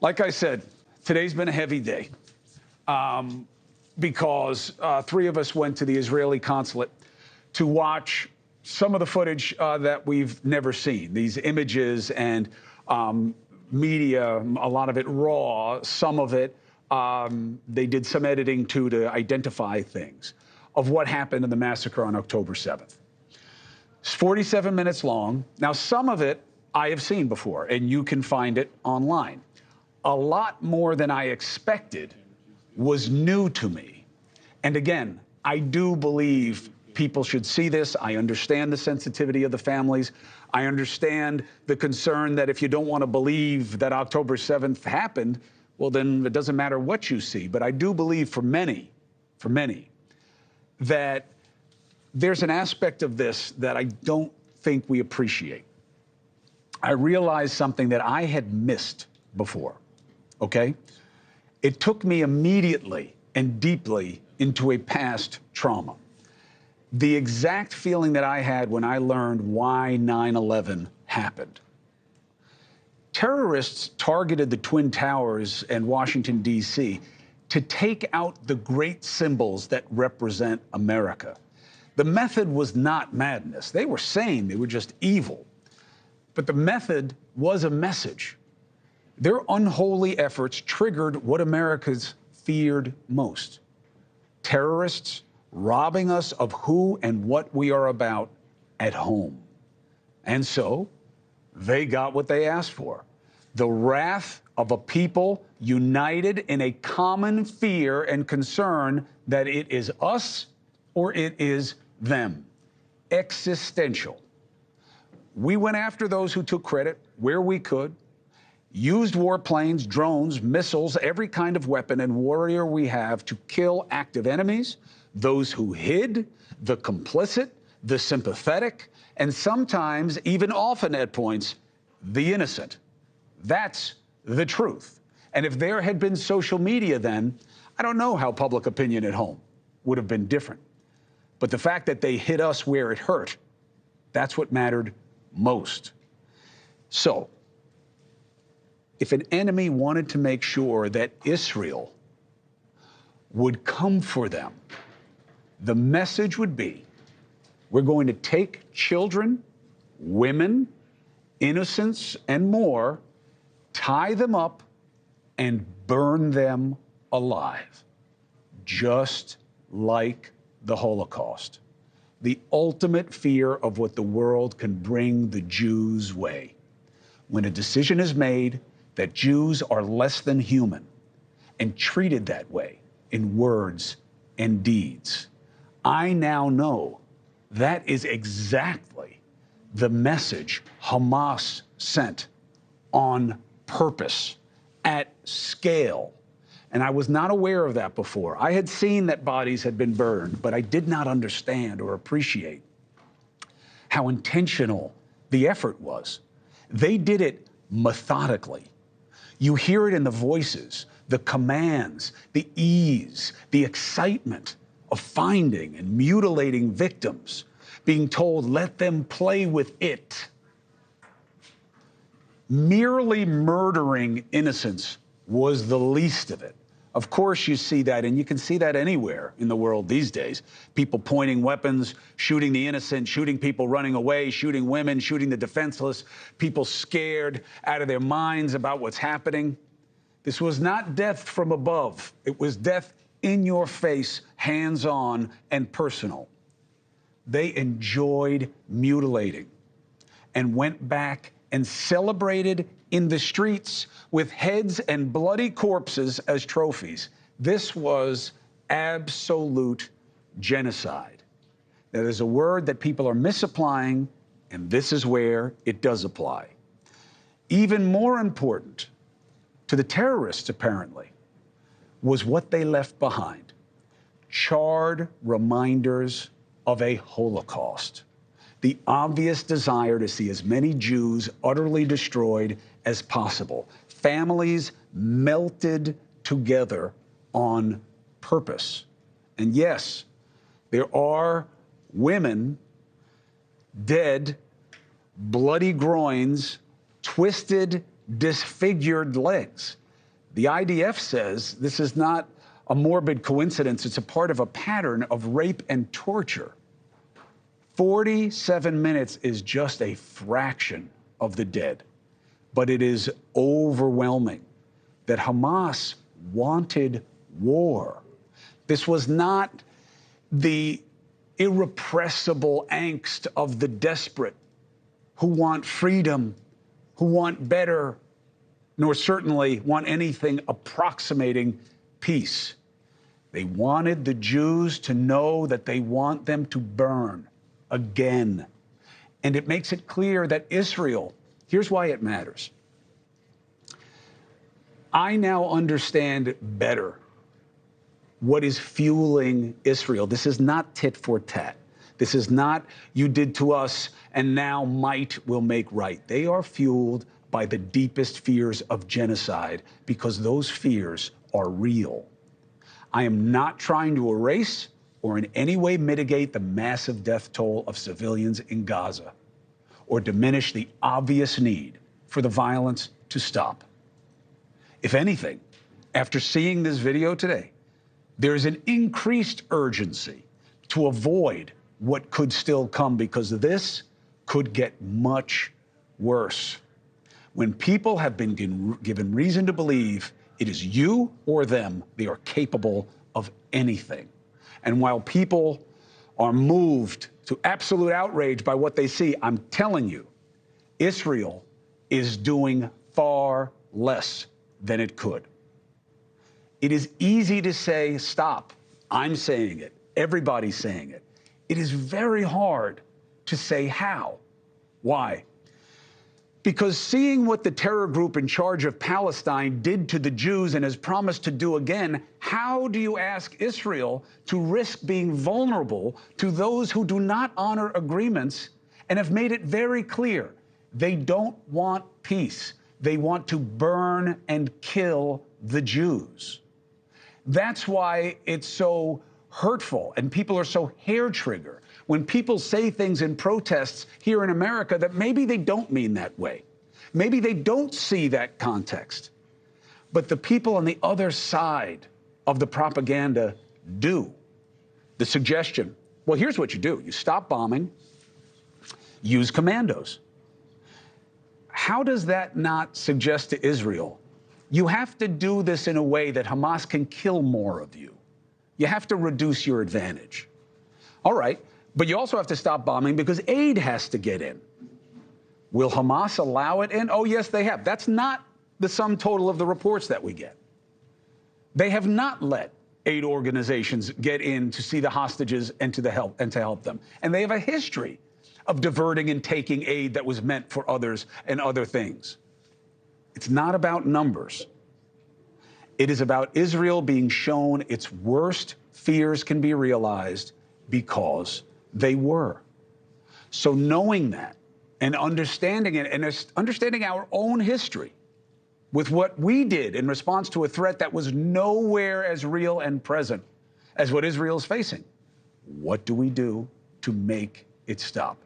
Like I said, today's been a heavy day because three of us went to the Israeli consulate to watch some of the footage that we've never seen. These images and media, a lot of it raw, some of it, they did some editing too to identify things of what happened in the massacre on October 7th. It's 47 minutes long. Now, some of it I have seen before, and you can find it online. A lot more than I expected was new to me. And again, I do believe people should see this. I understand the sensitivity of the families. I understand the concern that if you don't want to believe that October 7th happened, well, then it doesn't matter what you see. But I do believe for many, that there's an aspect of this that I don't think we appreciate. I realized something that I had missed before, okay? It took me immediately and deeply into a past trauma. The exact feeling that I had when I learned why 9/11 happened. Terrorists targeted the Twin Towers and Washington, D.C. to take out the great symbols that represent America. The method was not madness. They were sane. They were just evil. But the method was a message. Their unholy efforts triggered what Americans feared most. Terrorists robbing us of who and what we are about at home. And so they got what they asked for. The wrath of a people united in a common fear and concern that it is us or it is them. Existential. We went after those who took credit where we could, used warplanes, drones, missiles, every kind of weapon and warrior we have to kill active enemies, those who hid, the complicit, the sympathetic, and sometimes, even often at points, the innocent. That's the truth. And if there had been social media then, I don't know how public opinion at home would have been different. But the fact that they hit us where it hurt, that's what mattered most. So, if an enemy wanted to make sure that Israel would come for them, the message would be, we're going to take children, women, innocents, and more, tie them up, and burn them alive, just like the Holocaust. The ultimate fear of what the world can bring the Jews' way. When a decision is made that Jews are less than human and treated that way in words and deeds, I now know that is exactly the message Hamas sent on purpose, at scale. And I was not aware of that before. I had seen that bodies had been burned, but I did not understand or appreciate how intentional the effort was. They did it methodically. You hear it in the voices, the commands, the ease, the excitement of finding and mutilating victims, being told, let them play with it. Merely murdering innocents was the least of it. Of course, you see that, and you can see that anywhere in the world these days. People pointing weapons, shooting the innocent, shooting people running away, shooting women, shooting the defenseless, people scared out of their minds about what's happening. This was not death from above. It was death in your face, hands-on and personal. They enjoyed mutilating and went back and celebrated in the streets with heads and bloody corpses as trophies. This was absolute genocide. That is a word that people are misapplying, and this is where it does apply. Even more important to the terrorists, apparently, was what they left behind. Charred reminders of a Holocaust. The obvious desire to see as many Jews utterly destroyed as possible. Families melted together on purpose. And yes, there are women dead, bloody groins, twisted, disfigured legs. The IDF says this is not a morbid coincidence. It's a part of a pattern of rape and torture. 47 minutes is just a fraction of the dead, but it is overwhelming that Hamas wanted war. This was not the irrepressible angst of the desperate who want freedom, who want better, nor certainly want anything approximating peace. They wanted the Jews to know that they want them to burn again. And it makes it clear that Israel, here's why it matters. I now understand better what is fueling Israel. This is not tit for tat. This is not you did to us and now might will make right. They are fueled by the deepest fears of genocide because those fears are real. I am not trying to erase or in any way mitigate the massive death toll of civilians in Gaza or diminish the obvious need for the violence to stop. If anything, after seeing this video today, there is an increased urgency to avoid what could still come because this could get much worse. When people have been given reason to believe it is you or them, they are capable of anything. And while people are moved to absolute outrage by what they see, I'm telling you, Israel is doing far less than it could. It is easy to say, stop. I'm saying it. Everybody's saying it. It is very hard to say how. Why? Because seeing what the terror group in charge of Palestine did to the Jews and has promised to do again, how do you ask Israel to risk being vulnerable to those who do not honor agreements and have made it very clear they don't want peace? They want to burn and kill the Jews. That's why it's so hurtful and people are so hair-trigger when people say things in protests here in America that maybe they don't mean that way. Maybe they don't see that context. But the people on the other side of the propaganda do. The suggestion, well, here's what you do. You stop bombing, use commandos. How does that not suggest to Israel, you have to do this in a way that Hamas can kill more of you? You have to reduce your advantage. All right, but you also have to stop bombing because aid has to get in. Will Hamas allow it in? Oh, yes, they have. That's not the sum total of the reports that we get. They have not let aid organizations get in to see the hostages and to help them. And they have a history of diverting and taking aid that was meant for others and other things. It's not about numbers. It is about Israel being shown its worst fears can be realized because they were. So knowing that and understanding it and understanding our own history with what we did in response to a threat that was nowhere as real and present as what Israel is facing, what do we do to make it stop?